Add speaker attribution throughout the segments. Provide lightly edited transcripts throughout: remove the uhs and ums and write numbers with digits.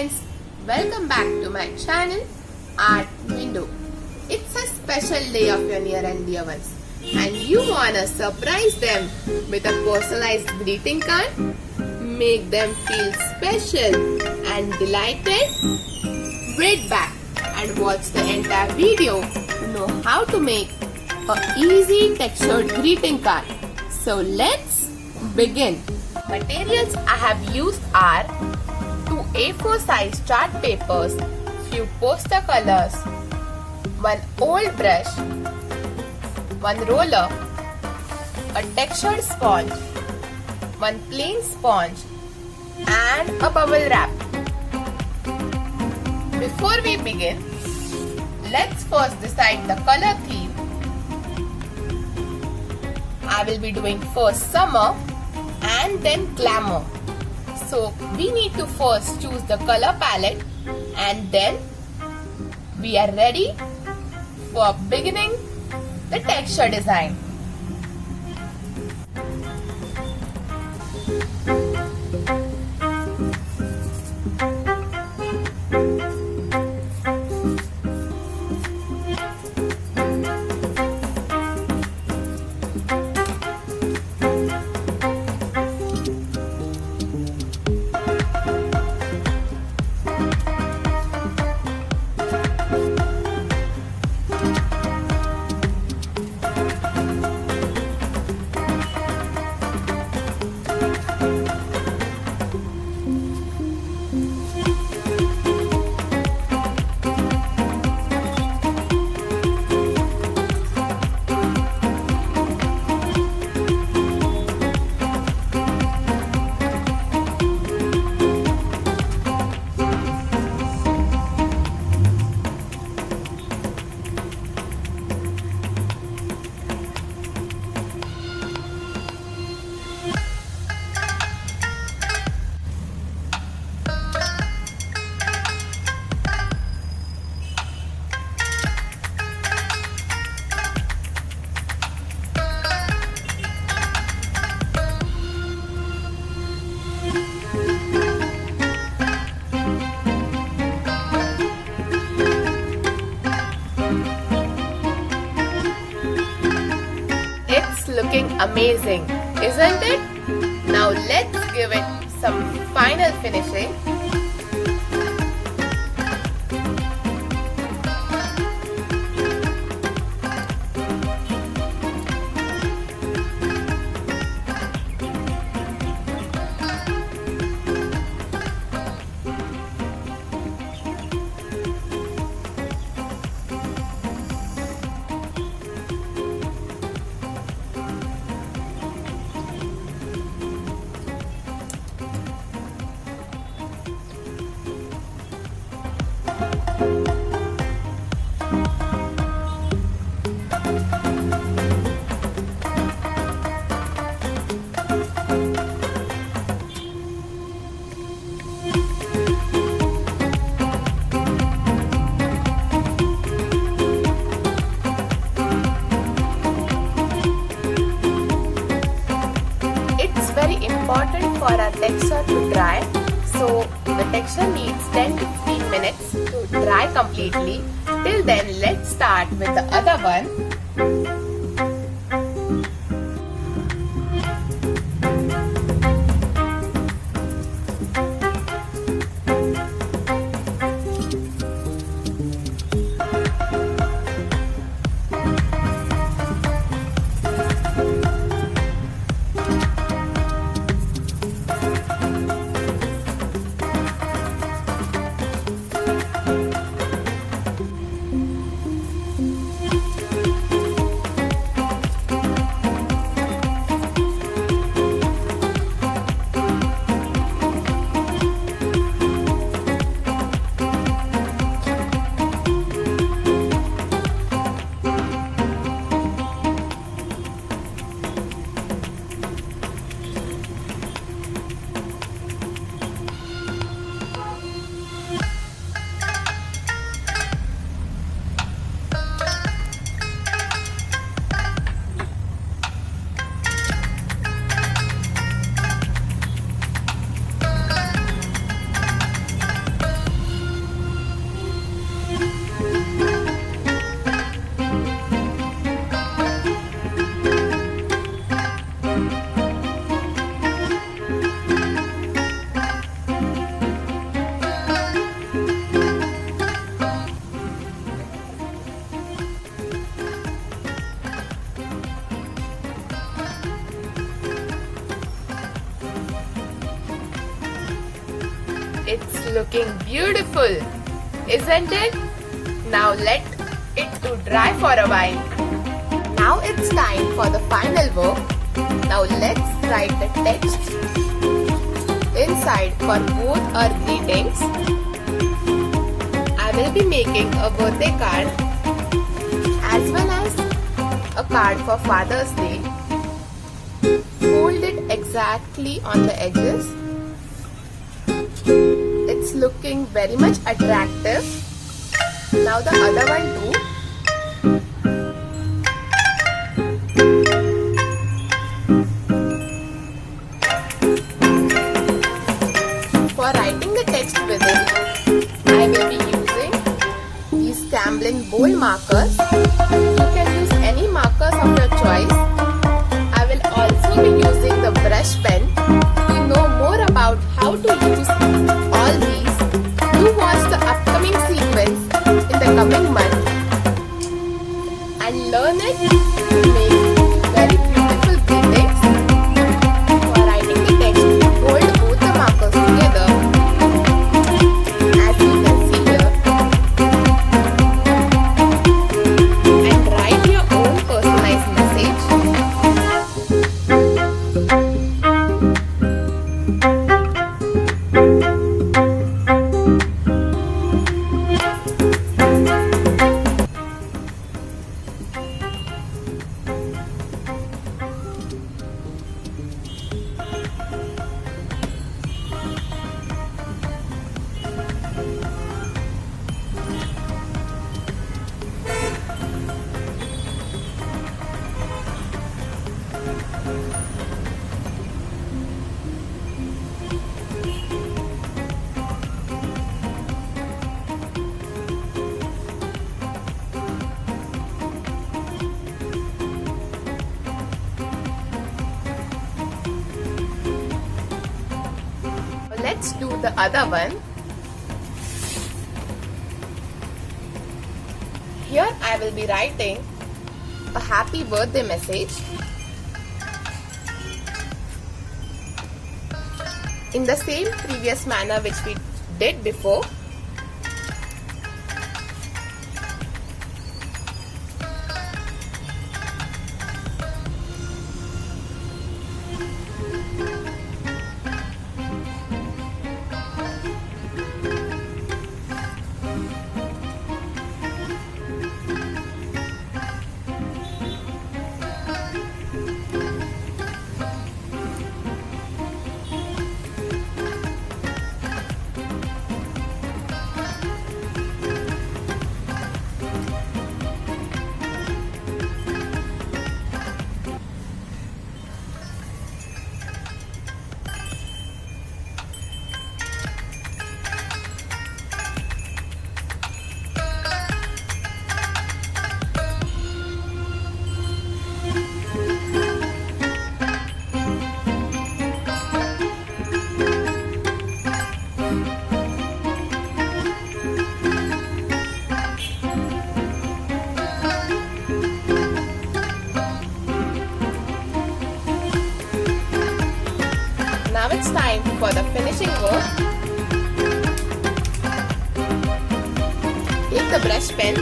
Speaker 1: friends, welcome back to my channel Art Window. It's a special day of your near and dear ones and you wanna surprise them with a personalized greeting card? Make them feel special and delighted? Wait back and watch the entire video to know how to make an easy textured greeting card. So let's begin. Materials I have used are 2 A4 size chart papers, few poster colors, 1 old brush, 1 roller, a textured sponge, 1 plain sponge and a bubble wrap. Before we begin, let's first decide the color theme. I will be doing first summer and then glamour. So we need to first choose the color palette and then we are ready for beginning the texture design. It's looking amazing, isn't it? Now let's give it some final finishing. Important for our texture to dry, so the texture needs 10 to 15 minutes to dry completely. Till then, let's start with the other one. Looking beautiful, isn't it? Now let it to dry for a while. Now it's time for the final work. Now let's write the text inside for both our greetings. I will be making a birthday card as well as a card for Father's Day. Fold it exactly on the edges. It's looking very much attractive. Now the other one too. For writing the text with it, I will be using these Camlin bold markers. You can use any markers of your choice. I will also be using the brush pen. To know more about how to use all these, do watch the upcoming sequence in the coming month and learn it to make very beautiful greetings. For writing the text, hold both the markers together as you can see here and write your own personalized message. Let's do the other one. Here I will be writing a happy birthday message in the same previous manner which we did before. Now it's time for the finishing work. Take the brush pen .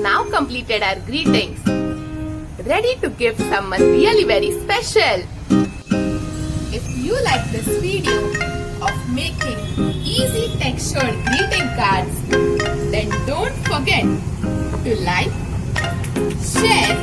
Speaker 1: Now completed our greetings. Ready to give someone really very special. If you like this video of making easy textured greeting cards, then don't forget to like, share